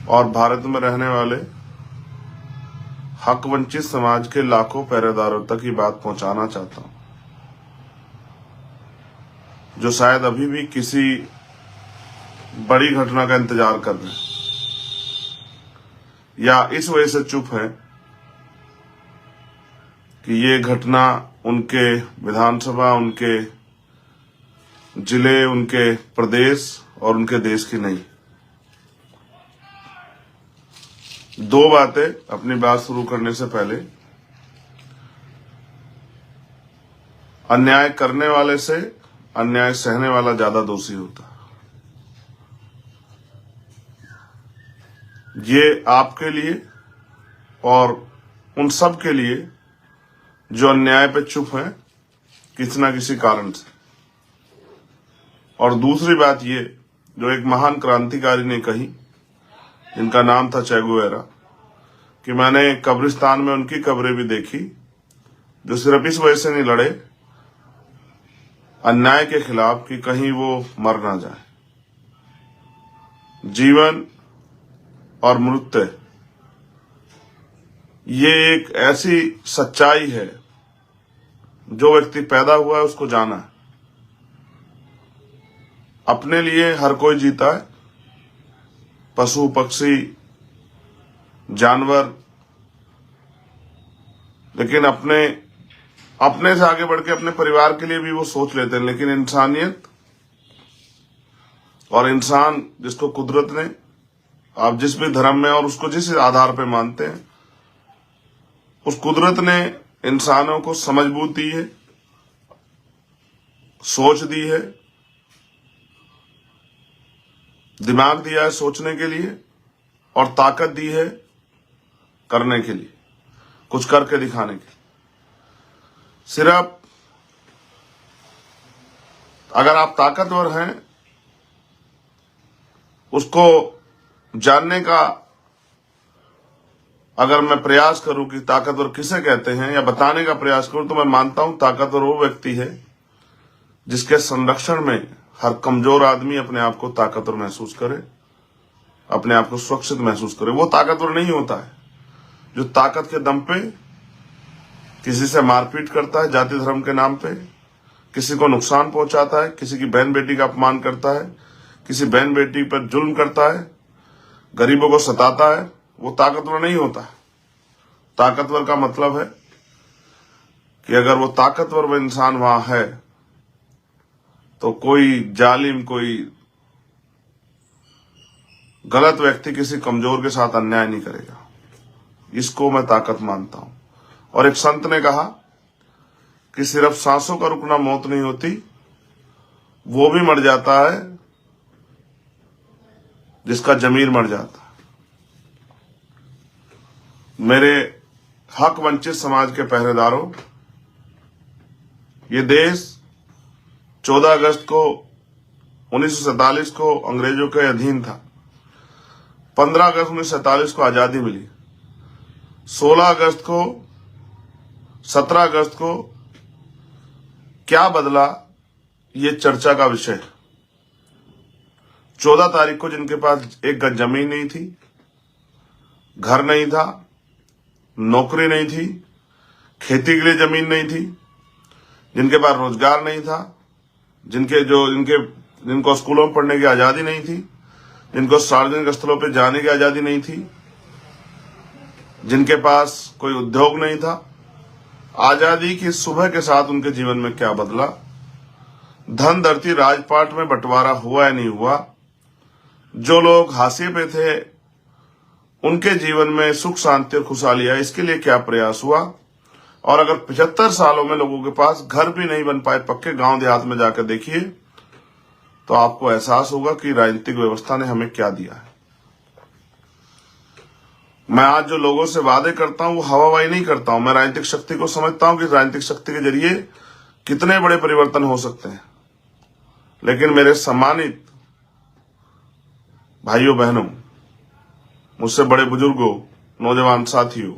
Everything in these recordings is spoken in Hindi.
और भारत में रहने वाले हक वंचित समाज के लाखों पहरेदारों तक ये बात पहुंचाना चाहता हूं, जो शायद अभी भी किसी बड़ी घटना का इंतजार कर रहे हैं या इस वजह से चुप है कि ये घटना उनके विधानसभा, उनके जिले, उनके प्रदेश और उनके देश की नहीं। दो बातें अपनी बात शुरू करने से पहले। अन्याय करने वाले से अन्याय सहने वाला ज्यादा दोषी होता है। ये आपके लिए और उन सब के लिए जो अन्याय पे चुप हैं किसी ना किसी कारण से। और दूसरी बात ये, जो एक महान क्रांतिकारी ने कही, जिनका नाम था चे गुवेरा, कि मैंने कब्रिस्तान में उनकी कब्रें भी देखी जो सिर्फ इस वजह से नहीं लड़े अन्याय के खिलाफ कि कहीं वो मर ना जाए। जीवन और मृत्यु ये एक ऐसी सच्चाई है जो व्यक्ति पैदा हुआ है उसको जाना है। अपने लिए हर कोई जीता है, पशु पक्षी जानवर, लेकिन अपने से आगे बढ़ के अपने परिवार के लिए भी वो सोच लेते हैं। लेकिन इंसानियत और इंसान जिसको कुदरत ने, आप जिस भी धर्म में और उसको जिस आधार पे मानते हैं, उस कुदरत ने इंसानों को समझ बूझ दी है, सोच दी है, दिमाग दिया है सोचने के लिए और ताकत दी है करने के लिए, कुछ करके दिखाने के लिए। सिर्फ अगर आप ताकतवर हैं, उसको जानने का अगर मैं प्रयास करूं कि ताकतवर किसे कहते हैं या बताने का प्रयास करूं, तो मैं मानता हूं ताकतवर वो व्यक्ति है जिसके संरक्षण में हर कमजोर आदमी अपने आप को ताकतवर महसूस करे, अपने आप को सुरक्षित महसूस करे। वो ताकतवर नहीं होता है जो ताकत के दम पे किसी से मारपीट करता है, जाति धर्म के नाम पे किसी को नुकसान पहुंचाता है, किसी की बहन बेटी का अपमान करता है, किसी बहन बेटी पर जुल्म करता है, गरीबों को सताता है। वो ताकतवर नहीं होता है। ताकतवर का मतलब है कि अगर वो ताकतवर वो इंसान वहां है तो कोई जालिम, कोई गलत व्यक्ति किसी कमजोर के साथ अन्याय नहीं करेगा। इसको मैं ताकत मानता हूं। और एक संत ने कहा कि सिर्फ सांसों का रुकना मौत नहीं होती, वो भी मर जाता है जिसका जमीर मर जाता है। मेरे हक वंचित समाज के पहरेदारों, ये देश 14 अगस्त को 1947 को अंग्रेजों के अधीन था। 15 अगस्त 1947 को आजादी मिली। 16 अगस्त को, 17 अगस्त को क्या बदला, ये चर्चा का विषय है। 14 तारीख को जिनके पास एक गज जमीन नहीं थी, घर नहीं था, नौकरी नहीं थी, खेती के लिए जमीन नहीं थी, जिनके पास रोजगार नहीं था, जिनको स्कूलों में पढ़ने की आजादी नहीं थी, जिनको सार्वजनिक स्थलों पर जाने की आजादी नहीं थी, जिनके पास कोई उद्योग नहीं था, आजादी की सुबह के साथ उनके जीवन में क्या बदला, धन धरती राजपाट में बंटवारा हुआ या नहीं हुआ, जो लोग हाशिए पे थे उनके जीवन में सुख शांति और खुशहाली आई, इसके लिए क्या प्रयास हुआ। और अगर 75 सालों में लोगों के पास घर भी नहीं बन पाए, पक्के गांव देहात में जाकर देखिए तो आपको एहसास होगा कि राजनीतिक व्यवस्था ने हमें क्या दिया है। मैं आज जो लोगों से वादे करता हूं वो हवाबाजी नहीं करता हूं। मैं राजनीतिक शक्ति को समझता हूं कि राजनीतिक शक्ति के जरिए कितने बड़े परिवर्तन हो सकते हैं। लेकिन मेरे सम्मानित भाइयों बहनों, मुझसे बड़े बुजुर्गों, नौजवान साथियों,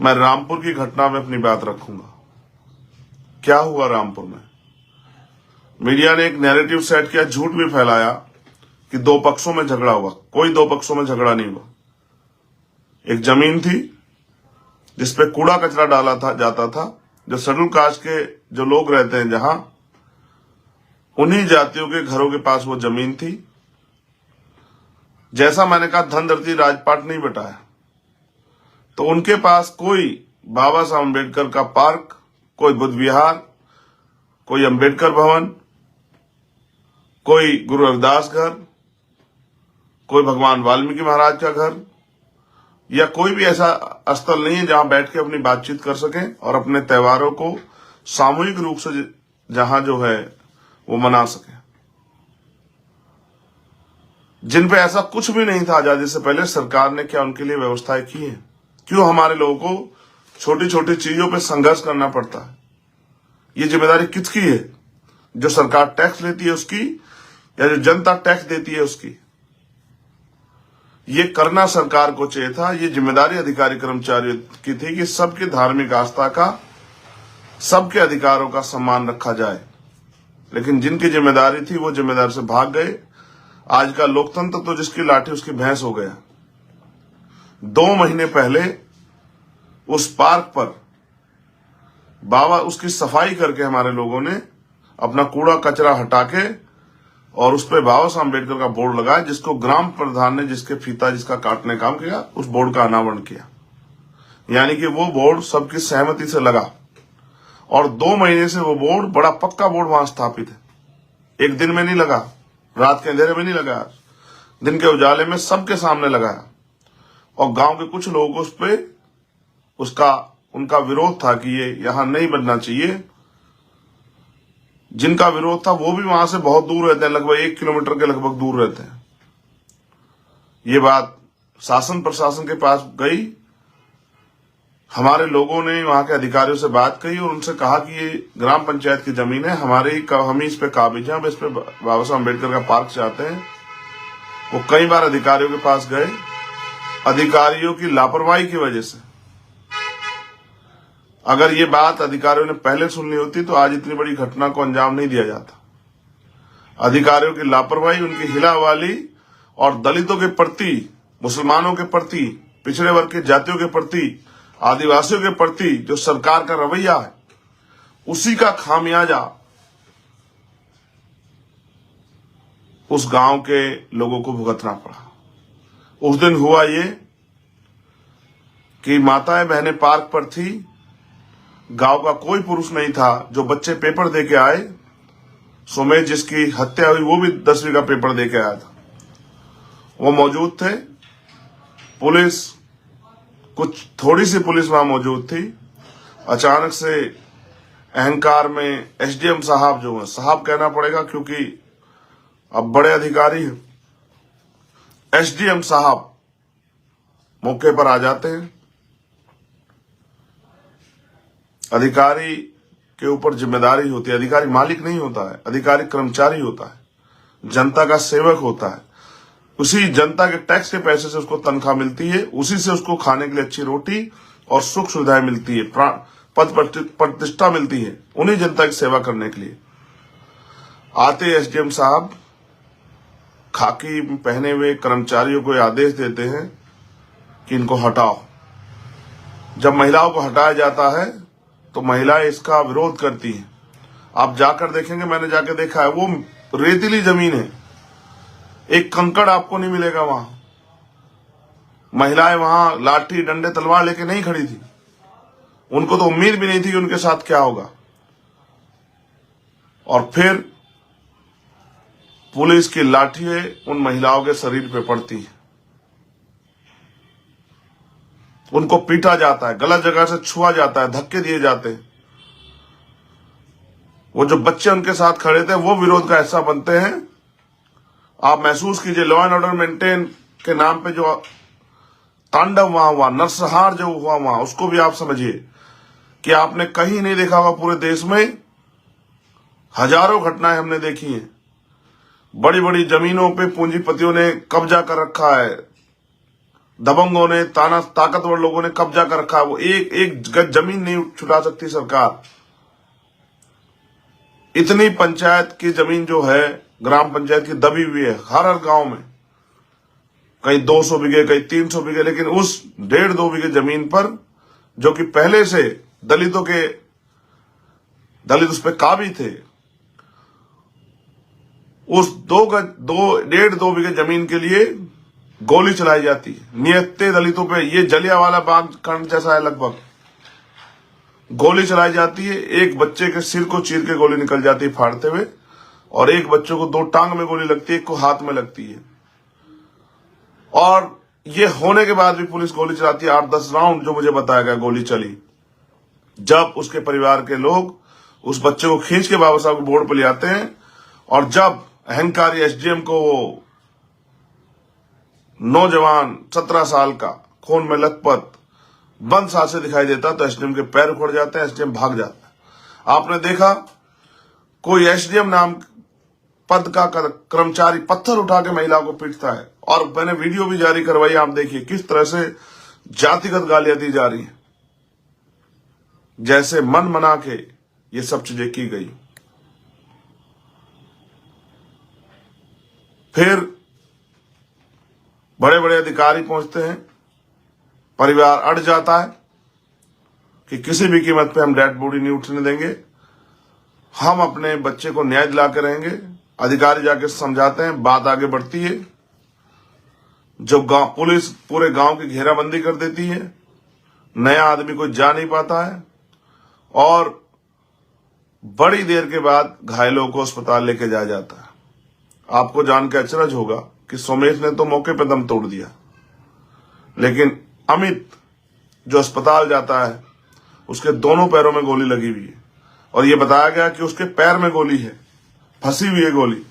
मैं रामपुर की घटना में अपनी बात रखूंगा। क्या हुआ रामपुर में? मीडिया ने एक नैरेटिव सेट किया, झूठ भी फैलाया कि दो पक्षों में झगड़ा हुआ, कोई दो पक्षों में झगड़ा नहीं हुआ। एक जमीन थी जिसपे कूड़ा कचरा डाला जाता था, जो शेड्यूल कास्ट के जो लोग रहते हैं जहां, उन्हीं जातियों के घरों के पास वो जमीन थी। जैसा मैंने कहा, धनदर्ती राजपाट नहीं बटाया, तो उनके पास कोई बाबा साहब अम्बेडकर का पार्क, कोई बुद्ध विहार, कोई अम्बेडकर भवन, कोई गुरु रविदास घर, कोई भगवान वाल्मीकि महाराज का घर, या कोई भी ऐसा स्थल नहीं है जहां बैठ के अपनी बातचीत कर सके और अपने त्योहारों को सामूहिक रूप से जहां जो है वो मना सके। जिन पे ऐसा कुछ भी नहीं था आजादी से पहले, सरकार ने क्या उनके लिए व्यवस्थाएं की है? क्यों हमारे लोगों को छोटी छोटी चीजों पे संघर्ष करना पड़ता है? ये जिम्मेदारी किसकी है? जो सरकार टैक्स लेती है उसकी, या जो जनता टैक्स देती है उसकी? ये करना सरकार को चाहिए था। ये जिम्मेदारी अधिकारी कर्मचारियों की थी कि सबकी धार्मिक आस्था का, सबके अधिकारों का सम्मान रखा जाए। लेकिन जिनकी जिम्मेदारी थी वो जिम्मेदारी से भाग गए। आज का लोकतंत्र तो जिसकी लाठी उसकी भैंस हो गया। 2 महीने पहले उस पार्क पर बाबा उसकी सफाई करके हमारे लोगों ने अपना कूड़ा कचरा हटा के और उस पर बाबा साहब अम्बेडकर का बोर्ड लगाया, जिसको ग्राम प्रधान ने जिसके फीता जिसका काटने काम किया, उस बोर्ड का अनावरण किया। यानी कि वो बोर्ड सबकी सहमति से लगा और 2 महीने से वो बोर्ड, बड़ा पक्का बोर्ड वहां स्थापित है। एक दिन में नहीं लगा, रात के अंधेरे में नहीं लगा, दिन के उजाले में सबके सामने लगाया। और गांव के कुछ लोगों को उस पे उनका विरोध था कि ये यहां नहीं बनना चाहिए। जिनका विरोध था वो भी वहां से बहुत दूर रहते हैं, लगभग 1 किलोमीटर के लगभग दूर रहते हैं। ये बात शासन प्रशासन के पास गई। हमारे लोगों ने वहां के अधिकारियों से बात कही और उनसे कहा कि ये ग्राम पंचायत की जमीन है, हम ही इस पे काबिज हैं, हम इस पे बाबा साहब अम्बेडकर का पार्क चाहते हैं। वो कई बार अधिकारियों के पास गए। अधिकारियों की लापरवाही की वजह से, अगर ये बात अधिकारियों ने पहले सुननी होती तो आज इतनी बड़ी घटना को अंजाम नहीं दिया जाता। अधिकारियों की लापरवाही, उनकी हिलावाली और दलितों के प्रति, मुसलमानों के प्रति, पिछड़े वर्ग के जातियों के प्रति, आदिवासियों के प्रति जो सरकार का रवैया है, उसी का खामियाजा उस गांव के लोगों को भुगतना पड़ा। उस दिन हुआ ये कि माताएं बहनें पार्क पर थी, गांव का कोई पुरुष नहीं था। जो बच्चे पेपर दे के आए, सुमेश जिसकी हत्या हुई वो भी 10वीं का पेपर दे के आया था, वो मौजूद थे। पुलिस, कुछ थोड़ी सी पुलिस वहां मौजूद थी। अचानक से अहंकार में एसडीएम साहब, जो है, साहब कहना पड़ेगा क्योंकि अब बड़े अधिकारी हैं, एसडीएम साहब मौके पर आ जाते हैं। अधिकारी के ऊपर जिम्मेदारी होती है। अधिकारी मालिक नहीं होता है, अधिकारी कर्मचारी होता है, जनता का सेवक होता है। उसी जनता के टैक्स के पैसे से उसको तनख्वाह मिलती है, उसी से उसको खाने के लिए अच्छी रोटी और सुख सुविधाएं मिलती है, पद प्रतिष्ठा मिलती है, उन्हीं जनता की सेवा करने के लिए। आते एसडीएम साहब खाकी पहने हुए कर्मचारियों को आदेश देते हैं कि इनको हटाओ। जब महिलाओं को हटाया जाता है तो महिलाएं इसका विरोध करती हैं। आप जाकर देखेंगे, मैंने जाकर देखा है, वो रेतीली जमीन है, एक कंकड़ आपको नहीं मिलेगा वहां। महिलाएं वहां लाठी डंडे तलवार लेके नहीं खड़ी थी, उनको तो उम्मीद भी नहीं थी कि उनके साथ क्या होगा। और फिर पुलिस की लाठी उन महिलाओं के शरीर पे पड़ती है, उनको पीटा जाता है, गलत जगह से छुआ जाता है, धक्के दिए जाते हैं। वो जो बच्चे उनके साथ खड़े थे वो विरोध का हिस्सा बनते हैं। आप महसूस कीजिए, लॉ एंड ऑर्डर मेंटेन के नाम पे जो तांडव वहां हुआ, नरसंहार जो हुआ वहां, उसको भी आप समझिए कि आपने कहीं नहीं देखा होगा पूरे देश में। हजारों घटनाएं हमने देखी हैं। बड़ी बड़ी जमीनों पे पूंजीपतियों ने कब्जा कर रखा है, दबंगों ने, ताकतवर लोगों ने कब्जा कर रखा है। वो एक गज जमीन नहीं छुटा सकती सरकार। इतनी पंचायत की जमीन जो है ग्राम पंचायत की दबी हुई है हर गांव में, कहीं 200 बीघे कहीं 300 बीघे, लेकिन उस 1.5-2 बीघे जमीन पर जो कि पहले से दलित उस पर काबिज थे, उस 1.5-2 बीघे जमीन के लिए गोली चलाई जाती है। नियत्ते दलितों पे, ये जलियांवाला बाग कांड जैसा है लगभग। गोली चलाई जाती है, एक बच्चे के सिर को चीर के गोली निकल जाती है फाड़ते हुए, और एक बच्चे को 2 टांग में गोली लगती है, एक को हाथ में लगती है। और ये होने के बाद भी पुलिस गोली चलाती है। 8-10 राउंड जो मुझे बताया गया गोली चली। जब उसके परिवार के लोग उस बच्चे को खींच के बाबा साहब के बोर्ड पर ले आते हैं, और जब अहंकारी एसडीएम को वो नौजवान 17 साल का खून में लथपथ बंद सांस से दिखाई देता, तो एसडीएम के पैर उखड़ जाते हैं, एसडीएम भाग जाता है। आपने देखा कोई एसडीएम नाम पद का कर्मचारी पत्थर उठा के महिला को पीटता है, और मैंने वीडियो भी जारी करवाई, आप देखिए किस तरह से जातिगत गालियां दी जा रही हैं, जैसे मन मना के ये सब चीजें की गई। फिर बड़े बड़े अधिकारी पहुंचते हैं, परिवार अड़ जाता है कि किसी भी कीमत पे हम डेड बॉडी नहीं उठने देंगे, हम अपने बच्चे को न्याय दिला के रहेंगे। अधिकारी जाके समझाते हैं, बात आगे बढ़ती है। जो पुलिस पूरे गांव की घेराबंदी कर देती है, नया आदमी कोई जा नहीं पाता है, और बड़ी देर के बाद घायलों को अस्पताल लेके जाया जाता है। आपको जान के अचरज होगा कि सोमेश ने तो मौके पर दम तोड़ दिया, लेकिन अमित जो अस्पताल जाता है उसके दोनों पैरों में गोली लगी हुई है, और यह बताया गया कि उसके पैर में गोली है, फंसी हुई है गोली।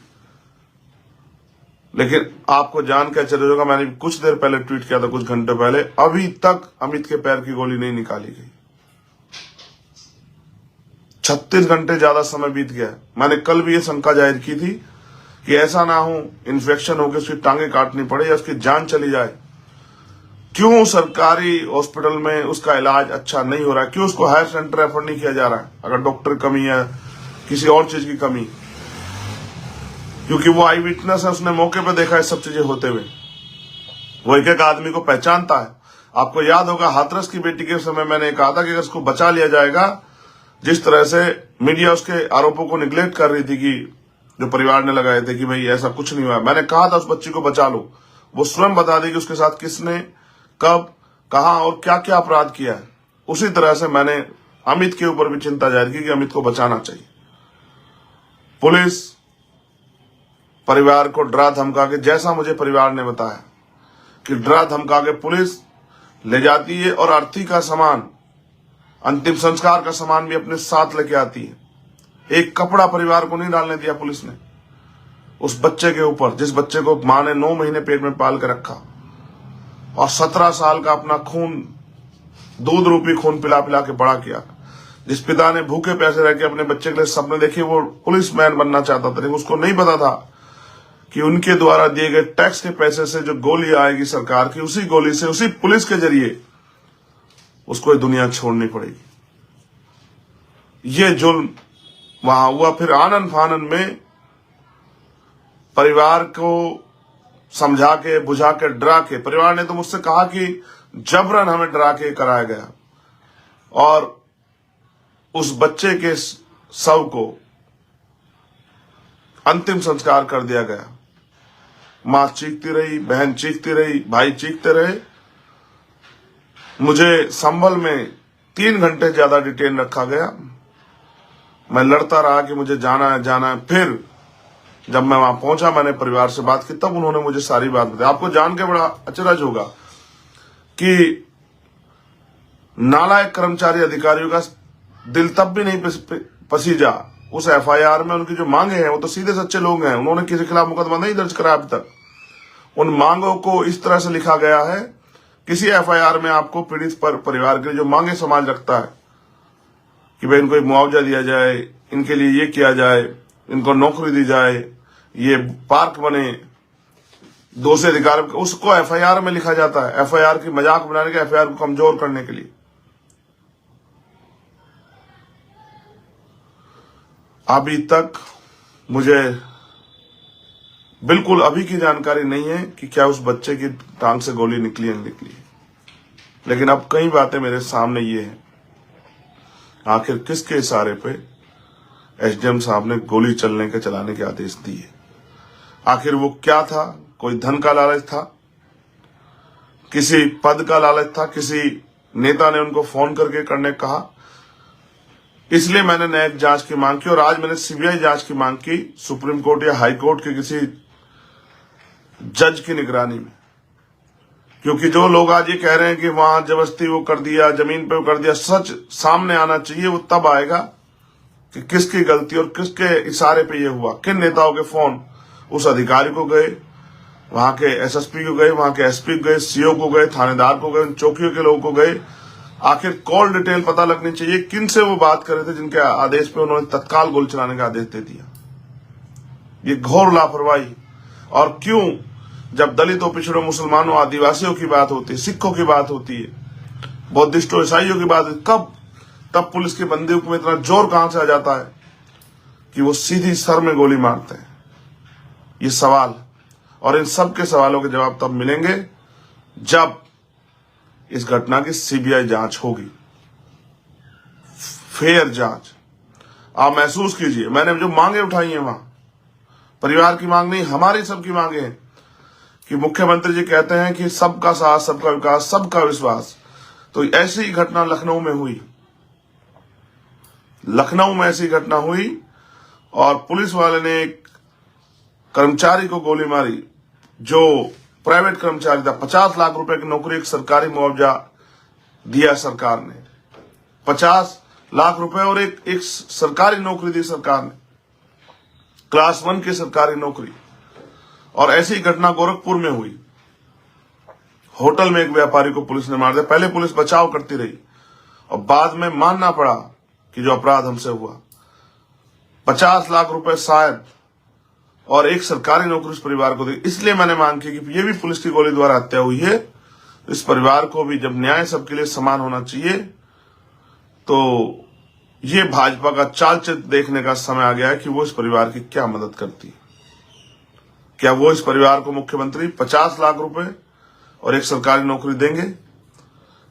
लेकिन आपको जान के आश्चर्य होगा, मैंने कुछ देर पहले ट्वीट किया था, कुछ घंटे पहले, अभी तक अमित के पैर की गोली नहीं निकाली गई। 36 घंटे ज्यादा समय बीत गया। मैंने कल भी ये शंका जाहिर की थी कि ऐसा ना हो इन्फेक्शन होकर उसकी टांगे काटनी पड़े या उसकी जान चली जाए। क्यों सरकारी हॉस्पिटल में उसका इलाज अच्छा नहीं हो रहा है? क्यों उसको हायर सेंटर रेफर नहीं किया जा रहा है? अगर डॉक्टर कमी है, किसी और चीज की कमी, क्योंकि वो आई विटनेस है, उसने मौके पर देखा है सब चीजें होते हुए, वो एक एक आदमी को पहचानता है। आपको याद होगा हाथरस की बेटी के समय मैंने कहा था कि अगर उसको बचा लिया जाएगा, जिस तरह से मीडिया उसके आरोपों को निगलेक्ट कर रही थी, कि जो परिवार ने लगाए थे कि भाई ऐसा कुछ नहीं हुआ, मैंने कहा था उस बच्ची को बचा लो, वो स्वयं बता देगी उसके साथ किसने, कब, कहां और क्या क्या अपराध किया है। उसी तरह से मैंने अमित के ऊपर भी चिंता जाहिर की कि अमित को बचाना चाहिए। पुलिस परिवार को डरा धमका के, जैसा मुझे परिवार ने बताया कि डरा धमका के पुलिस ले जाती है, और अर्थी का सामान, अंतिम संस्कार का सामान भी अपने साथ लेके आती है। एक कपड़ा परिवार को नहीं डालने दिया पुलिस ने उस बच्चे के ऊपर, जिस बच्चे को मां ने 9 महीने पेट में पाल के रखा, और 17 साल का अपना खून, दूध रूपी खून पिला पिला के बड़ा किया। जिस पिता ने भूखे प्यासे रह के अपने बच्चे के लिए सपने देखे, वो पुलिस मैन बनना चाहता था, लेकिन उसको नहीं पता था कि उनके द्वारा दिए गए टैक्स के पैसे से जो गोली आएगी सरकार की, उसी गोली से, उसी पुलिस के जरिए उसको ये दुनिया छोड़नी पड़ेगी। ये जुल्म वहां हुआ। फिर आनन फानन में परिवार को समझा के, बुझा के, डरा के, परिवार ने तो मुझसे कहा कि जबरन हमें डरा के कराया गया, और उस बच्चे के शव को अंतिम संस्कार कर दिया गया। मां चीखती रही, बहन चीखती रही, भाई चीखते रहे। मुझे संभल में 3 घंटे ज्यादा डिटेन रखा गया। मैं लड़ता रहा कि मुझे जाना है, जाना है। फिर जब मैं वहां पहुंचा, मैंने परिवार से बात की, तब उन्होंने मुझे सारी बात बताई। आपको जान के बड़ा अचरज होगा कि नालायक कर्मचारी अधिकारियों का दिल तब भी नहीं पसीजा उस एफआईआर में। उनकी जो मांगे हैं, वो तो सीधे सच्चे लोग हैं, उन्होंने किसी के खिलाफ मुकदमा नहीं दर्ज कराया अब तक। उन मांगों को इस तरह से लिखा गया है, किसी एफआईआर में आपको पीड़ित पर परिवार के लिए जो मांगे समाज रखता है कि भाई इनको मुआवजा दिया जाए, इनके लिए ये किया जाए, इनको नौकरी दी जाए, ये पार्क बने, दोषी अधिकार, उसको एफआईआर में लिखा जाता है, एफआईआर की मजाक बनाने के, एफआईआर को कमजोर करने के लिए। अभी तक मुझे बिल्कुल अभी की जानकारी नहीं है कि क्या उस बच्चे की टांग से गोली निकली या नहीं निकली, लेकिन अब कई बातें मेरे सामने ये है, आखिर किसके इशारे पे एसडीएम साहब ने गोली चलाने के आदेश दिए। आखिर वो क्या था? कोई धन का लालच था, किसी पद का लालच था, किसी नेता ने उनको फोन करके करने कहा? इसलिए मैंने न्यायिक जांच की मांग की और आज मैंने सीबीआई जांच की मांग की, सुप्रीम कोर्ट या हाई कोर्ट के किसी जज की निगरानी में। क्योंकि जो लोग आज ये कह रहे हैं कि वहां जबरदस्ती वो कर दिया, जमीन पे वो कर दिया, सच सामने आना चाहिए। वो तब आएगा कि किसकी गलती और किसके इशारे पे ये हुआ, किन नेताओं के फोन उस अधिकारी को गए, वहां के एसएसपी को गए, वहां के एसपी को गए, सीओ को गए, थानेदार को गए, चौकियों के लोगों को गए। आखिर कॉल डिटेल पता लगनी चाहिए, किन से वो बात कर रहे थे जिनके आदेश पे उन्होंने तत्काल गोली चलाने का आदेश दे दिया। ये घोर लापरवाही। और क्यों जब दलितों, पिछड़ों, मुसलमानों, आदिवासियों की बात होती है, सिखों की बात होती है, बौद्धिस्टों, ईसाइयों की बात, तब पुलिस की बंदूक में इतना जोर कहां से आ जाता है कि वो सीधी सर में गोली मारते हैं? ये सवाल, और इन सब के सवालों के जवाब तब मिलेंगे जब इस घटना की सीबीआई जांच होगी, फेयर जांच। आप महसूस कीजिए, मैंने जो मांगे उठाई हैं वहां परिवार की मांग नहीं, हमारी सबकी मांगे हैं कि मुख्यमंत्री जी कहते हैं कि सबका साथ, सबका विकास, सबका विश्वास। तो ऐसी घटना लखनऊ में हुई, लखनऊ में ऐसी घटना हुई और पुलिस वाले ने एक कर्मचारी को गोली मारी जो प्राइवेट कर्मचारी था। 50 लाख रुपए की नौकरी, एक सरकारी मुआवजा दिया सरकार ने, 50 लाख रुपए और एक सरकारी नौकरी दी सरकार ने, क्लास 1 की सरकारी नौकरी। और ऐसी घटना गोरखपुर में हुई, होटल में एक व्यापारी को पुलिस ने मार दिया। पहले पुलिस बचाव करती रही और बाद में मानना पड़ा कि जो अपराध हमसे हुआ, 50 लाख रुपए शायद और एक सरकारी नौकरी उस परिवार को दी। इसलिए मैंने मांग की कि ये भी पुलिस की गोली द्वारा हत्या हुई है, इस परिवार को भी जब न्याय सबके लिए समान होना चाहिए, तो ये भाजपा का चाल चित्र देखने का समय आ गया है कि वो इस परिवार की क्या मदद करती है। क्या वो इस परिवार को मुख्यमंत्री 50 लाख रुपए और एक सरकारी नौकरी देंगे?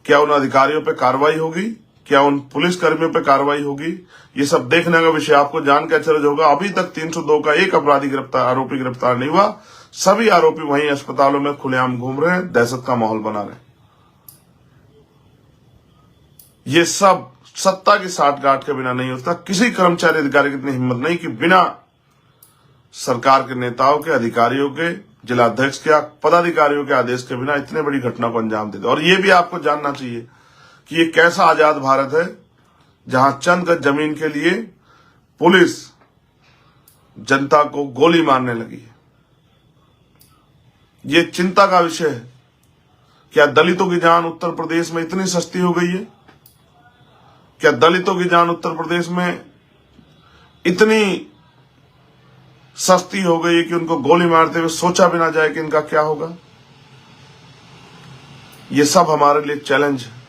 क्या उन अधिकारियों पे कार्रवाई होगी? क्या उन पुलिस कर्मियों पे कार्रवाई होगी? ये सब देखने का विषय। आपको जान के आश्चर्य होगा, अभी तक 302 का एक आरोपी गिरफ्तार नहीं हुआ। सभी आरोपी वहीं अस्पतालों में खुलेआम घूम रहे हैं, दहशत का माहौल बना रहे हैं। ये सब सत्ता की साठगांठ के बिना नहीं होता। किसी कर्मचारी अधिकारी की इतनी हिम्मत नहीं कि बिना सरकार के नेताओं के, अधिकारियों के, जिलाध्यक्ष के, पदाधिकारियों के आदेश के बिना इतने बड़ी घटना को अंजाम दे दे। और ये भी आपको जानना चाहिए कि ये कैसा आजाद भारत है जहां चंद गज जमीन के लिए पुलिस जनता को गोली मारने लगी है। ये चिंता का विषय है। क्या दलितों की जान उत्तर प्रदेश में इतनी सस्ती हो गई है? क्या दलितों की जान उत्तर प्रदेश में इतनी सस्ती हो गई है कि उनको गोली मारते हुए सोचा भी ना जाए कि इनका क्या होगा? ये सब हमारे लिए चैलेंज है।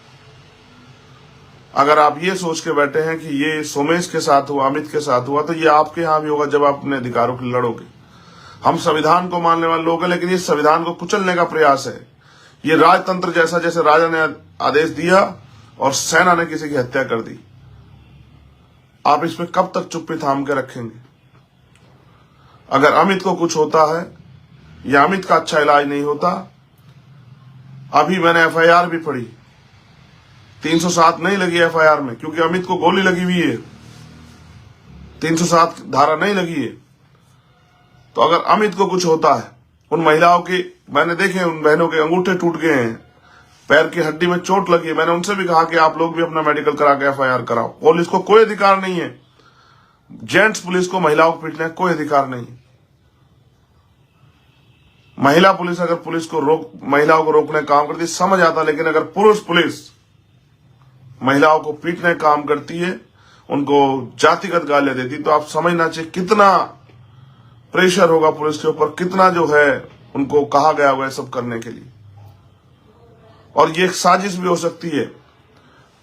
अगर आप ये सोच के बैठे हैं कि ये सोमेश के साथ हुआ, अमित के साथ हुआ, तो ये आपके यहां भी होगा जब आप अपने अधिकारों के लिए लड़ोगे। हम संविधान को मानने वाले लोग हैं, लेकिन ये संविधान को कुचलने का प्रयास है। ये राजतंत्र जैसा, जैसे राजा ने आदेश दिया और सेना ने किसी की हत्या कर दी। आप इस पे कब तक चुप्पी थाम के रखेंगे? अगर अमित को कुछ होता है या अमित का अच्छा इलाज नहीं होता, अभी मैंने एफआईआर भी पढ़ी, 307 नहीं लगी एफआईआर में क्योंकि अमित को गोली लगी हुई है, 307 धारा नहीं लगी है। तो अगर अमित को कुछ होता है, उन महिलाओं की मैंने देखे, उन बहनों के अंगूठे टूट गए हैं, पैर की हड्डी में चोट लगी है, मैंने उनसे भी कहा कि आप लोग भी अपना मेडिकल करा के एफआईआर कराओ। पुलिस को कोई अधिकार नहीं है, जेंट्स पुलिस को महिलाओं को पीटने का कोई अधिकार नहीं है। महिला पुलिस अगर महिलाओं को रोकने का काम करती समझ आता, लेकिन अगर पुरुष पुलिस महिलाओं को पीटने का काम करती है, उनको जातिगत गालियां देती, तो आप समझना चाहिए कितना प्रेशर होगा पुलिस के ऊपर, कितना जो है उनको कहा गया हुआ है सब करने के लिए। और ये एक साजिश भी हो सकती है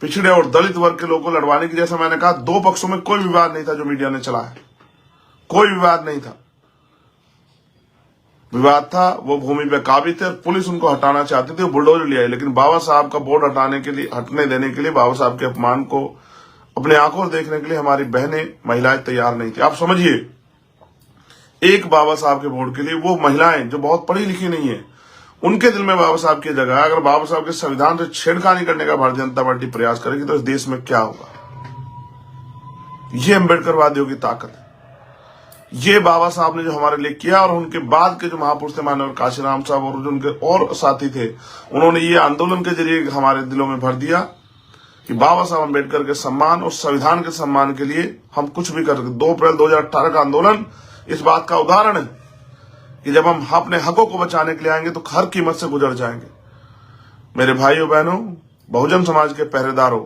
पिछड़े और दलित वर्ग के लोगों को लड़वाने की। जैसा मैंने कहा, दो पक्षों में कोई विवाद नहीं था जो मीडिया ने चला है, कोई विवाद नहीं था। विवाद था, वो भूमि पे काबिज थे और पुलिस उनको हटाना चाहती थी, वो बुलडोजर ले आई। लेकिन बाबा साहब का बोर्ड हटने देने के लिए, बाबा साहब के अपमान को अपने आंखों से देखने के लिए हमारी बहनें, महिलाएं तैयार नहीं थी। आप समझिए, एक बाबा साहब के बोर्ड के लिए वो महिलाएं जो बहुत पढ़ी लिखी नहीं है, उनके दिल में बाबा साहब की जगह है। अगर बाबा साहब के संविधान से छेड़खानी करने का भारतीय जनता पार्टी प्रयास करेगी तो इस देश में क्या होगा? ये अम्बेडकरवादियों की ताकत है। ये बाबा साहब ने जो हमारे लिए किया, और उनके बाद के जो महापुरुष थे, माननीय काशीराम साहब और जो उनके और साथी थे, उन्होंने ये आंदोलन के जरिए हमारे दिलों में भर दिया कि बाबा साहब अम्बेडकर के सम्मान और संविधान के सम्मान के लिए हम कुछ भी कर सकते। 2 अप्रैल 2018 का आंदोलन इस बात का उदाहरण है कि जब हम अपने हकों को बचाने के लिए आएंगे तो हर कीमत से गुजर जाएंगे। मेरे भाइयों बहनों, बहुजन समाज के पहरेदारों,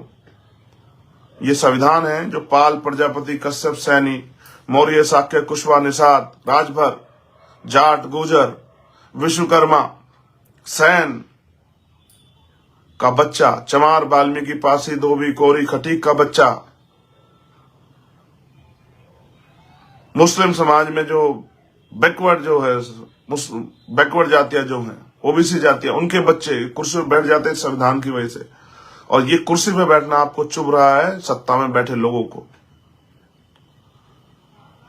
ये संविधान है जो पाल, प्रजापति, कश्यप, सैनी, मौर्य, शाक्य, कुशवा, निषाद, राजभर, जाट, गुर्जर, विश्वकर्मा, सैन का बच्चा, चमार, वाल्मीकि, पासी, धोबी, कोरी, खटीक का बच्चा, मुस्लिम समाज में जो बैकवर्ड जो है, बैकवर्ड जातियां जो हैं, ओबीसी जातियां, उनके बच्चे कुर्सी पर बैठ जाते हैं संविधान की वजह से। और ये कुर्सी पे बैठना आपको चुभ रहा है सत्ता में बैठे लोगों को,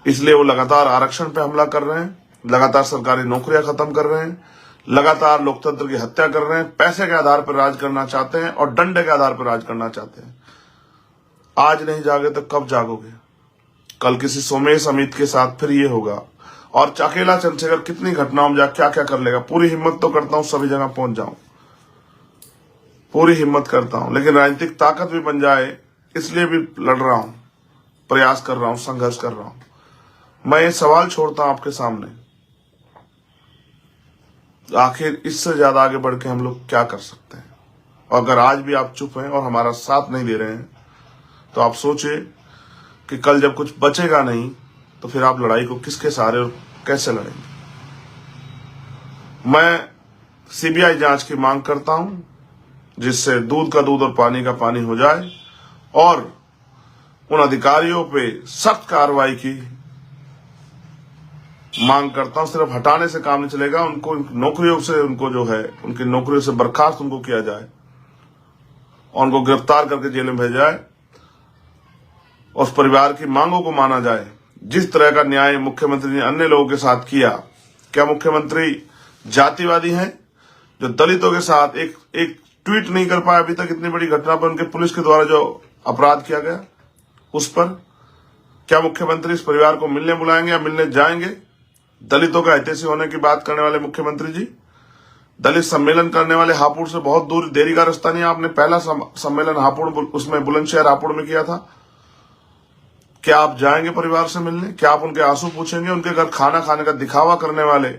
इसलिए वो लगातार आरक्षण पे हमला कर रहे हैं, लगातार सरकारी नौकरियां खत्म कर रहे हैं, लगातार लोकतंत्र की हत्या कर रहे हैं, पैसे के आधार पर राज करना चाहते हैं और डंडे के आधार पर राज करना चाहते हैं। आज नहीं जागे तो कब जागोगे? कल किसी सोमेश अमित के साथ फिर ये होगा। और अकेला चंद्रशेखर कितनी घटनाओं में जा क्या क्या कर लेगा। पूरी हिम्मत तो करता हूं सभी जगह पहुंच जाऊं, पूरी हिम्मत करता हूं, लेकिन राजनीतिक ताकत भी बन जाए इसलिए भी लड़ रहा हूं, प्रयास कर रहा हूं, संघर्ष कर रहा हूं। मैं ये सवाल छोड़ता हूं आपके सामने, आखिर इससे ज्यादा आगे बढ़ के हम लोग क्या कर सकते हैं? और अगर आज भी आप चुप हैं और हमारा साथ नहीं दे रहे हैं तो आप सोचिए कि कल जब कुछ बचेगा नहीं तो फिर आप लड़ाई को किसके सहारे और कैसे लड़ेंगे? मैं सीबीआई जांच की मांग करता हूं, जिससे दूध का दूध और पानी का पानी हो जाए और उन अधिकारियों पे सख्त कार्रवाई की मांग करता हूं। सिर्फ हटाने से काम नहीं चलेगा, उनको नौकरियों से, उनको जो है उनकी नौकरियों से बर्खास्त उनको किया जाए और उनको गिरफ्तार करके जेल में भेजा जाए। उस परिवार की मांगों को माना जाए। जिस तरह का न्याय मुख्यमंत्री ने अन्य लोगों के साथ किया, क्या मुख्यमंत्री जातिवादी हैं जो दलितों के साथ एक ट्वीट नहीं कर पाया अभी तक? इतनी बड़ी घटना पर उनके पुलिस के द्वारा जो अपराध किया गया उस पर क्या मुख्यमंत्री इस परिवार को मिलने बुलाएंगे या मिलने जाएंगे? दलितों का हितैषी होने की बात करने वाले मुख्यमंत्री जी, दलित सम्मेलन करने वाले हापुड़ से बहुत दूर, देरी का रास्ता नहीं। आपने पहला सम्मेलन हापुड़, उसमें बुलंदशहर हापुड़ में किया था। क्या आप जाएंगे परिवार से मिलने? क्या आप उनके आंसू पूछेंगे? उनके घर खाना खाने का दिखावा करने वाले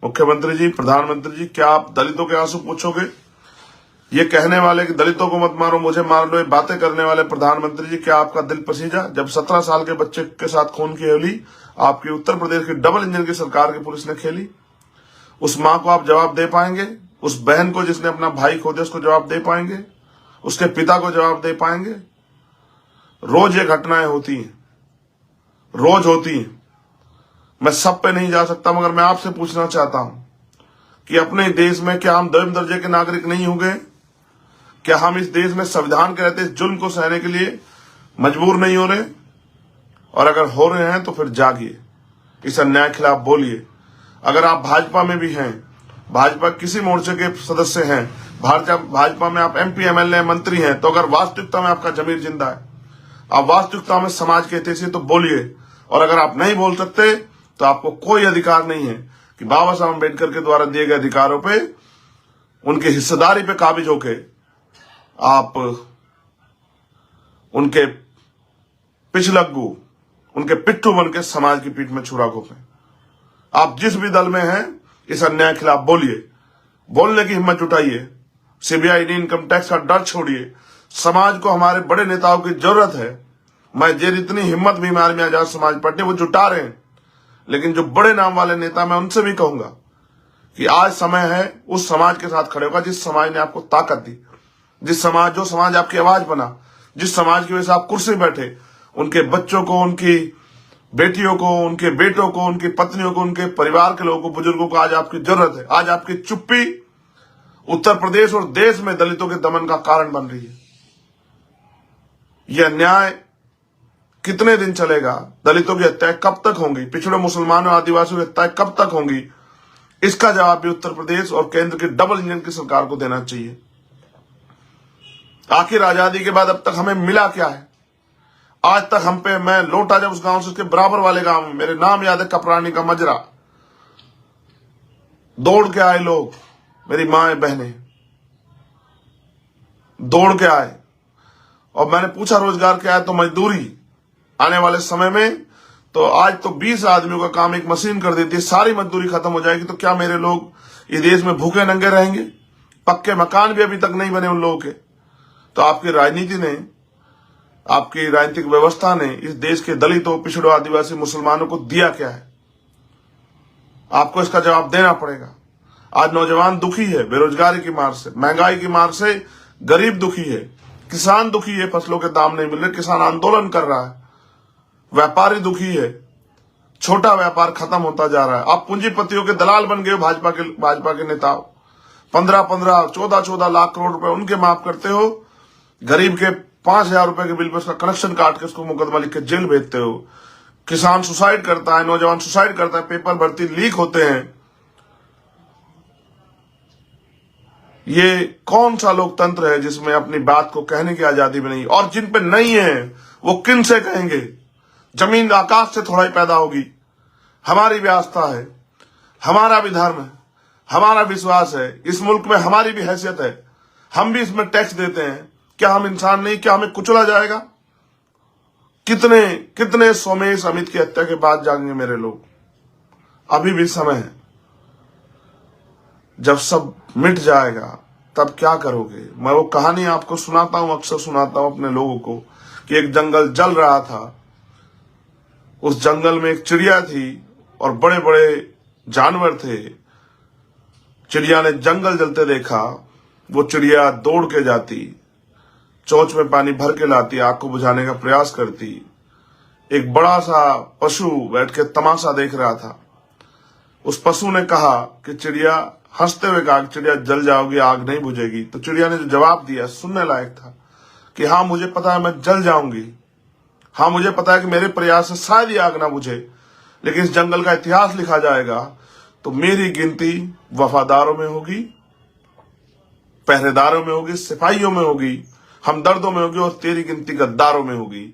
मुख्यमंत्री जी, प्रधानमंत्री जी, क्या आप दलितों के आंसू पूछोगे? ये कहने वाले कि दलितों को मत मारो, मुझे मार लो, ये बातें करने वाले प्रधानमंत्री जी, क्या आपका दिल पसीजा? जब 17 साल के बच्चे के साथ खून की होली आपकी उत्तर प्रदेश की डबल इंजन की सरकार की पुलिस ने खेली, उस मां को आप जवाब दे पाएंगे? उस बहन को जिसने अपना भाई खो दिया उसको जवाब दे पाएंगे? उसके पिता को जवाब दे पाएंगे? रोज ये घटनाएं होती हैं, रोज होती हैं। मैं सब पे नहीं जा सकता, मगर मैं आपसे पूछना चाहता हूं कि अपने देश में क्या हम दसवें दर्जे के नागरिक नहीं हो गए? क्या हम इस देश में संविधान के रहते इस जुल्म को सहने के लिए मजबूर नहीं हो रहे? और अगर हो रहे हैं तो फिर जागिए, इस अन्याय के खिलाफ बोलिए। अगर आप भाजपा में भी हैं, भाजपा किसी मोर्चे के सदस्य हैं, भाजपा में आप MP MLA मंत्री हैं, तो अगर वास्तविकता में आपका जमीर जिंदा है, आप वास्तविकता में समाज के हितैषी, तो बोलिए। और अगर आप नहीं बोल सकते तो आपको कोई अधिकार नहीं है कि बाबा साहब अम्बेडकर के द्वारा दिए गए अधिकारों पे, उनकी हिस्सेदारी पे काबिज होके आप उनके पिछलग्गू, उनके पिट्ठू बन के समाज की पीठ में छुरा घोंपें। आप जिस भी दल में हैं, इस अन्याय के खिलाफ बोलिए, बोलने की हिम्मत जुटाइए। सीबीआई इनकम टैक्स का डर छोड़िए। समाज को हमारे बड़े नेताओं की जरूरत है। मैं जितनी हिम्मत भी हमारे में आजाद समाज पार्टी वो जुटा रहे हैं, लेकिन जो बड़े नाम वाले नेता, मैं उनसे भी कहूंगा कि आज समय है उस समाज के साथ खड़े होगा जिस समाज ने आपको ताकत दी, जो समाज आपकी आवाज बना, जिस समाज की वजह से आप कुर्सी बैठे, उनके बच्चों को, उनकी बेटियों को, उनके बेटों को, उनकी पत्नियों को, उनके परिवार के लोगों को, बुजुर्गों को आज आपकी जरूरत है। आज आपकी चुप्पी उत्तर प्रदेश और देश में दलितों के दमन का कारण बन रही है। यह अन्याय कितने दिन चलेगा? दलितों की हत्याएं कब तक होंगी? पिछड़े मुसलमानों आदिवासियों की हत्याएं कब तक होंगी? इसका जवाब भी उत्तर प्रदेश और केंद्र की डबल इंजन की सरकार को देना चाहिए। आखिर आजादी के बाद अब तक हमें मिला क्या है? आज तक हम पे, मैं लौटा जब उस गांव से, उसके बराबर वाले गांव में, मेरे नाम याद है, कपरानी का मजरा, दौड़ के आए लोग, मेरी माएं बहनें दौड़ के आए और मैंने पूछा रोजगार क्या है, तो मजदूरी। आने वाले समय में तो आज तो 20 आदमियों का काम एक मशीन कर देती है, सारी मजदूरी खत्म हो जाएगी। तो क्या मेरे लोग इस देश में भूखे नंगे रहेंगे? पक्के मकान भी अभी तक नहीं बने उन लोगों के। तो आपकी राजनीति ने, आपकी राजनीतिक व्यवस्था ने इस देश के दलितों, पिछड़ों, आदिवासी, मुसलमानों को दिया क्या है? आपको इसका जवाब देना पड़ेगा। आज नौजवान दुखी है बेरोजगारी की मार से, महंगाई की मार से, गरीब दुखी है, किसान दुखी है, फसलों के दाम नहीं मिल रहे, किसान आंदोलन कर रहा है, व्यापारी दुखी है, छोटा व्यापार खत्म होता जा रहा है। आप पूंजीपतियों के दलाल बन गए हो। भाजपा के नेता 15-15, 14-14 लाख करोड़ रुपए उनके माफ करते हो। गरीब के 5,000 रुपए के बिल पर उसका कनेक्शन काट के उसको मुकदमा लिख के जेल भेजते हो। किसान सुसाइड करता है, नौजवान सुसाइड करता है, पेपर भर्ती लीक होते हैं। ये कौन सा लोकतंत्र है जिसमें अपनी बात को कहने की आजादी भी नहीं? और जिन पे नहीं है वो किन से कहेंगे? जमीन आकाश से थोड़ा ही पैदा होगी। हमारी भी आस्था है, हमारा भी धर्म है, हमारा विश्वास है, इस मुल्क में हमारी भी हैसियत है, हम भी इसमें टैक्स देते हैं। क्या हम इंसान नहीं? क्या हमें कुचला जाएगा? कितने कितने सोमेश अमित की हत्या के बाद जाएंगे मेरे लोग? अभी भी समय है। जब सब मिट जाएगा तब क्या करोगे? मैं वो कहानी आपको सुनाता हूं, अक्सर सुनाता हूं अपने लोगों को, कि एक जंगल जल रहा था। उस जंगल में एक चिड़िया थी और बड़े बड़े जानवर थे। चिड़िया ने जंगल जलते देखा। वो चिड़िया दौड़ के जाती, चोंच में पानी भर के लाती, आग को बुझाने का प्रयास करती। एक बड़ा सा पशु बैठ के तमाशा देख रहा था। उस पशु ने कहा कि चिड़िया, हंसते हुए कहा, चिड़िया जल जाओगी, आग नहीं बुझेगी। तो चिड़िया ने जो जवाब दिया सुनने लायक था कि हाँ मुझे पता है मैं जल जाऊंगी, हाँ मुझे पता है कि मेरे प्रयास से शायद ही आग ना बुझे, लेकिन इस जंगल का इतिहास लिखा जाएगा तो मेरी गिनती वफादारों में होगी, पहरेदारों में होगी, सिपाहियों में होगी, हमदर्दों में होगी, और तेरी गिनती गद्दारों में होगी।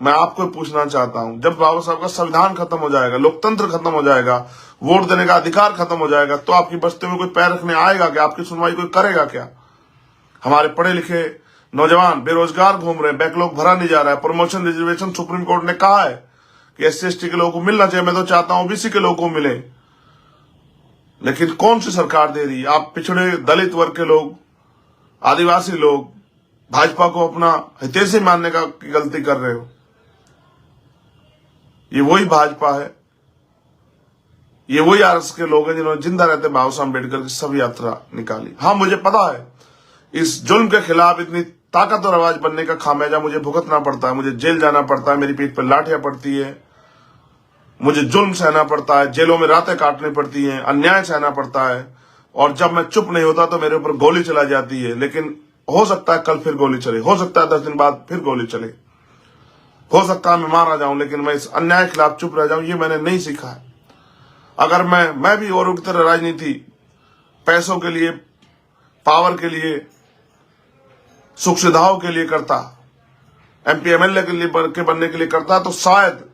मैं आपको पूछना चाहता हूं, जब बाबा साहब का संविधान खत्म हो जाएगा, लोकतंत्र खत्म हो जाएगा, वोट देने का अधिकार खत्म हो जाएगा, तो आपकी बस्ती में कोई पैर रखने आएगा क्या? आपकी सुनवाई कोई करेगा क्या? हमारे पढ़े लिखे नौजवान बेरोजगार घूम रहे हैं, बैकलॉग भरा नहीं जा रहा है। प्रमोशन रिजर्वेशन सुप्रीम कोर्ट ने कहा है कि SC/ST के लोगों को मिलना चाहिए। मैं तो चाहता हूं OBC के लोगों को मिले, लेकिन कौन सी सरकार दे रही है? आप पिछड़े दलित वर्ग के लोग, आदिवासी लोग भाजपा को अपना हितैषी मानने का गलती कर रहे हो। ये वही भाजपा है, ये वही RS के लोग हैं जिन्होंने जिंदा रहते बाबा साहब अम्बेडकर की सब यात्रा निकाली। हाँ मुझे पता है इस जुल्म के खिलाफ इतनी ताकतवर आवाज बनने का खामियाजा मुझे भुगतना पड़ता है, मुझे जेल जाना पड़ता है, मेरी पीठ पर लाठियां पड़ती है, मुझे जुल्म सहना पड़ता है, जेलों में रातें काटनी पड़ती हैं, अन्याय सहना पड़ता है, और जब मैं चुप नहीं होता तो मेरे ऊपर गोली चला जाती है। लेकिन हो सकता है कल फिर गोली चले, हो सकता है 10 दिन बाद फिर गोली चले, हो सकता है मैं मारा जाऊं, लेकिन मैं इस अन्याय के खिलाफ चुप रह जाऊं, ये मैंने नहीं सीखा है। अगर मैं भी औरों की तरह राजनीति पैसों के लिए, पावर के लिए, सुख सुविधाओं के लिए करता, MP MLA के लिए बनने के लिए करता, तो शायद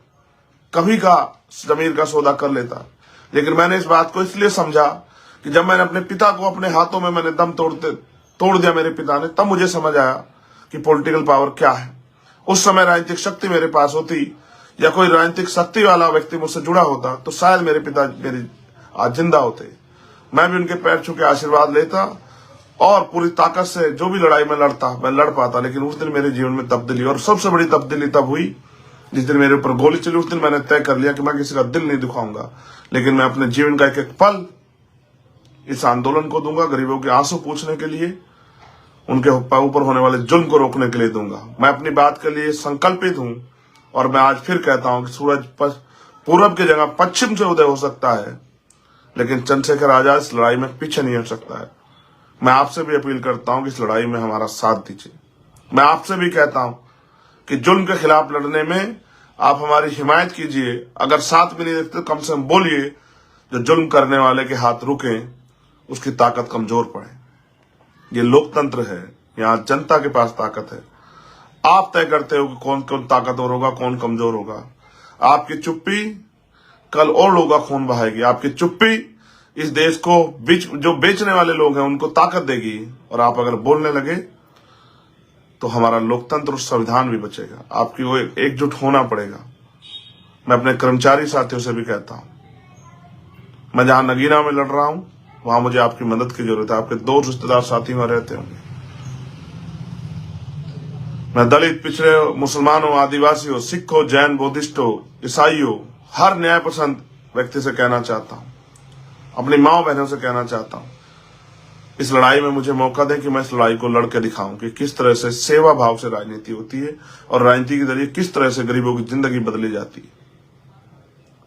कभी का जमीर का सौदा कर लेता। लेकिन मैंने इस बात को इसलिए समझा कि जब मैंने अपने पिता को अपने हाथों में मैंने दम तोड़ दिया मेरे पिता ने, तब मुझे समझ आया कि पॉलिटिकल पावर क्या है। उस समय राजनीतिक शक्ति मेरे पास होती, या कोई राजनीतिक शक्ति वाला व्यक्ति मुझसे जुड़ा होता, तो शायद मेरे पिता मेरी आज जिंदा होते। मैं भी उनके पैर छू के आशीर्वाद लेता और पूरी ताकत से जो भी लड़ाई में लड़ता, मैं लड़ पाता। लेकिन उस दिन मेरे जीवन में तब्दीली, और सबसे बड़ी तब्दीली तब हुई जिस दिन मेरे ऊपर गोली चली। उस दिन मैंने तय कर लिया कि मैं किसी का दिल नहीं दुखाऊंगा, लेकिन मैं अपने जीवन का एक एक पल इस आंदोलन को दूंगा, गरीबों के आंसू पूछने के लिए, उनके ऊपर होने वाले जुल्म को रोकने के लिए दूंगा। मैं अपनी बात के लिए संकल्पित हूं, और मैं आज फिर कहता हूं कि सूरज पूरब की जगह पश्चिम से उदय हो सकता है, लेकिन चंद्रशेखर आजाद इस लड़ाई में पीछे नहीं हट सकता है। मैं आपसे भी अपील करता हूं कि इस लड़ाई में हमारा साथ दीजिए। मैं आपसे भी कहता हूं कि जुल्म के खिलाफ लड़ने में आप हमारी हिमायत कीजिए। अगर साथ भी नहीं देखते तो कम से कम बोलिए, जो जुल्म करने वाले के हाथ रुके, उसकी ताकत कमजोर पड़े। ये लोकतंत्र है, यहाँ जनता के पास ताकत है। आप तय करते हो कि कौन कौन ताकतवर होगा, कौन कमजोर होगा। आपकी चुप्पी कल और लोगों का खून बहाएगी। आपकी चुप्पी इस देश को जो बेचने वाले लोग हैं उनको ताकत देगी। और आप अगर बोलने लगे तो हमारा लोकतंत्र और संविधान भी बचेगा। आपकी वो एकजुट होना पड़ेगा। मैं अपने कर्मचारी साथियों से भी कहता हूं, मैं जहां नगीना में लड़ रहा हूं वहां मुझे आपकी मदद की जरूरत है। आपके दो रिश्तेदार साथी वहां रहते होंगे। मैं दलित, पिछड़े, मुसलमान हो, आदिवासी हो, सिख हो, जैन, बुद्धिस्ट हो, ईसाई हो, हर न्याय पसंद व्यक्ति से कहना चाहता हूं, अपनी माओ बहनों से कहना चाहता हूं, इस लड़ाई में मुझे मौका दें कि मैं इस लड़ाई को लड़कर दिखाऊं कि किस तरह से सेवा भाव से राजनीति होती है और राजनीति के जरिए किस तरह से गरीबों की जिंदगी बदली जाती है।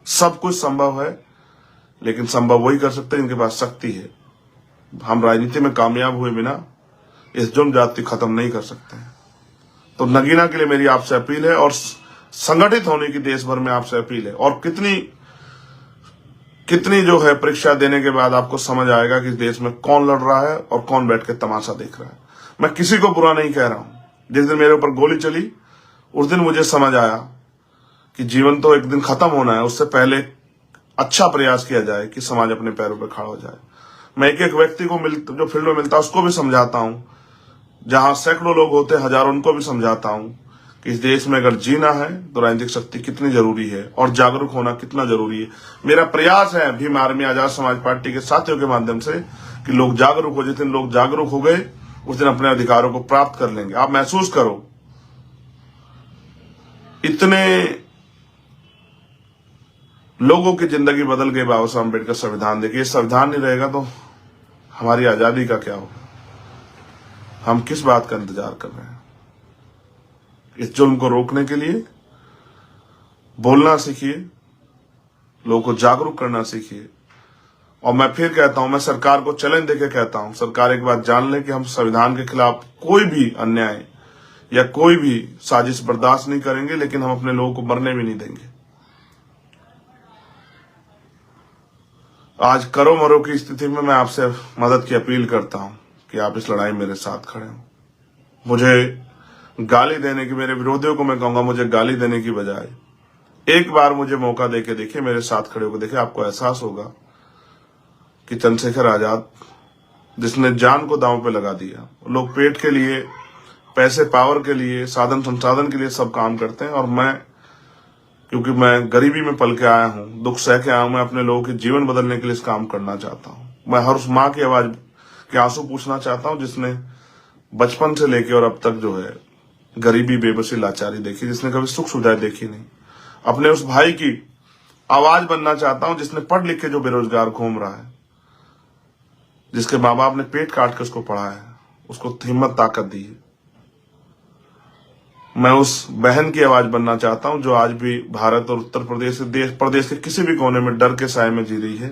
सब कुछ संभव है, लेकिन संभव वही कर सकते हैं जिनके पास शक्ति है। हम राजनीति में कामयाब हुए बिना इस जुल्म जाति खत्म नहीं कर सकते हैं। तो नगीना के लिए मेरी आपसे अपील है और संगठित होने की देश भर में आपसे अपील है। और कितनी जो है परीक्षा देने के बाद आपको समझ आएगा कि इस देश में कौन लड़ रहा है और कौन बैठ के तमाशा देख रहा है। मैं किसी को बुरा नहीं कह रहा हूं। जिस दिन मेरे ऊपर गोली चली उस दिन मुझे समझ आया कि जीवन तो एक दिन खत्म होना है, उससे पहले अच्छा प्रयास किया जाए कि समाज अपने पैरों पर खड़ा हो जाए। मैं एक एक व्यक्ति को जो फील्ड में मिलता है उसको भी समझाता हूं, जहां सैकड़ों लोग होते हैं, हजारों, उनको भी समझाता हूं कि इस देश में अगर जीना है तो राजनीतिक शक्ति कितनी जरूरी है और जागरूक होना कितना जरूरी है। मेरा प्रयास है भीम आर्मी आजाद समाज पार्टी के साथियों के माध्यम से कि लोग जागरूक हो। जिस दिन लोग जागरूक हो गए उस दिन अपने अधिकारों को प्राप्त कर लेंगे। आप महसूस करो, इतने लोगों की जिंदगी बदल गई बाबा साहब अम्बेडकर संविधान देखिए। ये संविधान नहीं रहेगा तो हमारी आजादी का क्या होगा। हम किस बात का इंतजार कर रहे हैं। इस जुल्म को रोकने के लिए बोलना सीखिए, लोगों को जागरूक करना सीखिए। और मैं फिर कहता हूं, मैं सरकार को चैलेंज देके कहता हूं, सरकार एक बात जान ले कि हम संविधान के खिलाफ कोई भी अन्याय या कोई भी साजिश बर्दाश्त नहीं करेंगे, लेकिन हम अपने लोगों को मरने भी नहीं देंगे। आज करो मरो की स्थिति में मैं आपसे मदद की अपील करता हूं कि आप इस लड़ाई में मेरे साथ खड़े हो। मुझे गाली देने की, मेरे विरोधियों को मैं कहूंगा, मुझे गाली देने की बजाय एक बार मुझे मौका देके देखिए, मेरे साथ खड़े होकर देखिए, आपको एहसास होगा कि चंद्रशेखर आजाद जिसने जान को दांव पे लगा दिया। लोग पेट के लिए, पैसे, पावर के लिए, साधन संसाधन के लिए सब काम करते हैं, और मैं, क्योंकि मैं गरीबी में पल के आया हूं, दुख सह के आया हूं, मैं अपने लोगों के जीवन बदलने के लिए इस काम करना चाहता हूं। मैं हर उस माँ की आवाज के आंसू पूछना चाहता हूं जिसने बचपन से लेके और अब तक जो है गरीबी, बेबसी, लाचारी देखी, जिसने कभी सुख सुविधाएं देखी नहीं। अपने उस भाई की आवाज बनना चाहता हूं जिसने पढ़ लिख के जो बेरोजगार घूम रहा है, जिसके माँ बाप ने पेट काट के उसको पढ़ाया है, उसको हिम्मत, ताकत दी है। मैं उस बहन की आवाज बनना चाहता हूं जो आज भी भारत और उत्तर प्रदेश प्रदेश के किसी भी कोने में डर के साए में जी रही है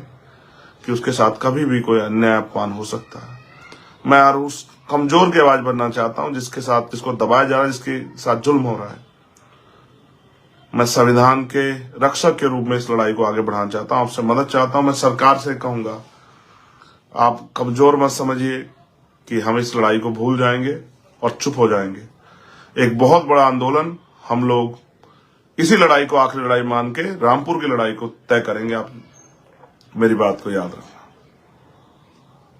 कि उसके साथ कभी भी कोई अन्याय, अपमान हो सकता है। मैं और उस कमजोर की आवाज बनना चाहता हूं जिसको दबाया जा रहा है, जिसके साथ जुल्म हो रहा है। मैं संविधान के रक्षक के रूप में इस लड़ाई को आगे बढ़ाना चाहता हूं, आपसे मदद चाहता हूं। मैं सरकार से कहूंगा, आप कमजोर मत समझिए कि हम इस लड़ाई को भूल जाएंगे और चुप हो जाएंगे। एक बहुत बड़ा आंदोलन हम लोग इसी लड़ाई को आखिरी लड़ाई मान के रामपुर की लड़ाई को तय करेंगे। आप मेरी बात को याद रखना।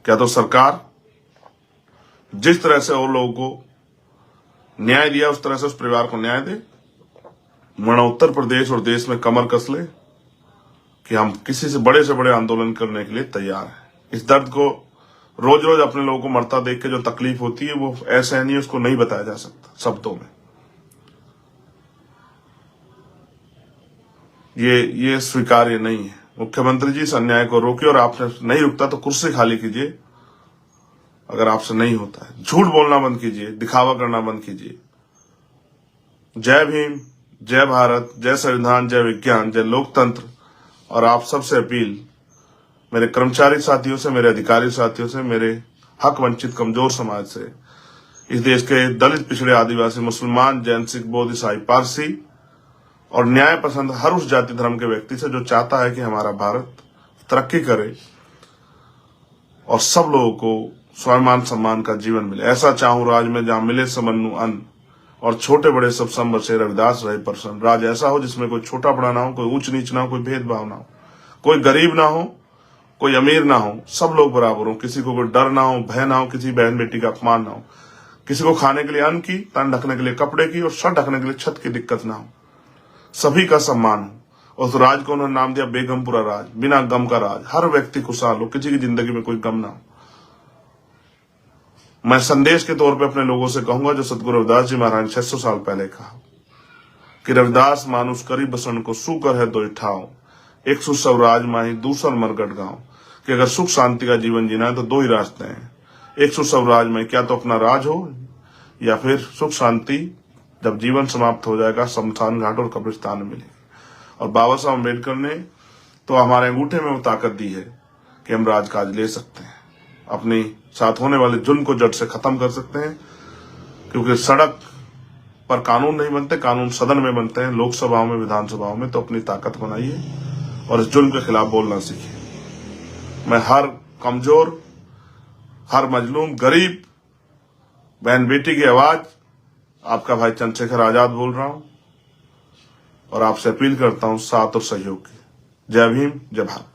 क्या तो सरकार जिस तरह से और लोगों को न्याय दिया उस तरह से उस परिवार को न्याय दे, वरना उत्तर प्रदेश और देश में कमर कस ले कि हम किसी से बड़े आंदोलन करने के लिए तैयार हैं। इस दर्द को रोज रोज अपने लोगों को मरता देख के जो तकलीफ होती है वो ऐसे नहीं, उसको नहीं बताया जा सकता शब्दों में। ये स्वीकार्य नहीं है। मुख्यमंत्री जी, इस अन्याय को रोकिए, और आपसे नहीं रुकता तो कुर्सी खाली कीजिए। अगर आपसे नहीं होता है, झूठ बोलना बंद कीजिए, दिखावा करना बंद कीजिए। जय भीम, जय भारत, जय संविधान, जय विज्ञान, जय लोकतंत्र। और आप सबसे अपील, मेरे कर्मचारी साथियों से, मेरे अधिकारी साथियों से, मेरे हक वंचित कमजोर समाज से, इस देश के दलित, पिछड़े, आदिवासी, मुसलमान, जैन, सिख, बौद्ध, ईसाई, पारसी और न्याय पसंद हर उस जाति धर्म के व्यक्ति से जो चाहता है कि हमारा भारत तरक्की करे और सब लोगों को स्वाभिमान सम्मान का जीवन मिले। ऐसा चाहूं राज में जहां मिले समन्नु अन्न और छोटे बड़े सब सम बसे, रविदास रहे प्रसन्न। राज ऐसा हो जिसमें कोई छोटा बड़ा ना हो, कोई ऊंच नीच ना हो, कोई भेदभाव ना हो, कोई गरीब ना हो, कोई अमीर ना हो, सब लोग बराबर हो। किसी को कोई डर ना हो, भय ना हो, किसी बहन बेटी का अपमान ना हो, किसी को खाने के लिए अन्न की, तन ढकने के लिए कपड़े की और सर ढकने के लिए छत की दिक्कत ना हो, सभी का सम्मान हो। उस राज को उन्होंने नाम दिया बेगमपुरा राज, बिना गम का राज। हर व्यक्ति खुशहाल हो, किसी की जिंदगी में कोई गम ना हो। मैं संदेश के तौर पे अपने लोगों से कहूंगा जो सतगुरु रविदास जी महाराज 600 साल पहले कहा कि रविदास मानुष करी बसन को सुकर है दो ठाव, एक सु सब राज माही दूसर मरगट गांव। कि अगर सुख शांति का जीवन जीना है तो दो ही रास्ते हैं, एक सु सब राज में, क्या तो अपना राज हो या फिर सुख शांति जब जीवन समाप्त हो जाएगा शमशान घाट और कब्रिस्तान में मिलेगी। और बाबा साहब अम्बेडकर ने तो हमारे अंगूठे में वो ताकत दी है कि हम राजकाज ले सकते हैं, अपनी साथ होने वाले जुल्म को जड़ से खत्म कर सकते हैं। क्योंकि सड़क पर कानून नहीं बनते, कानून सदन में बनते हैं, लोकसभाओं में, विधानसभाओं में। तो अपनी ताकत बनाइए और इस जुल्म के खिलाफ बोलना सीखिए। मैं हर कमजोर, हर मजलूम, गरीब बहन बेटी की आवाज आपका भाई चंद्रशेखर आजाद बोल रहा हूं और आपसे अपील करता हूं साथ और सहयोग की। जय भीम, जय भारत।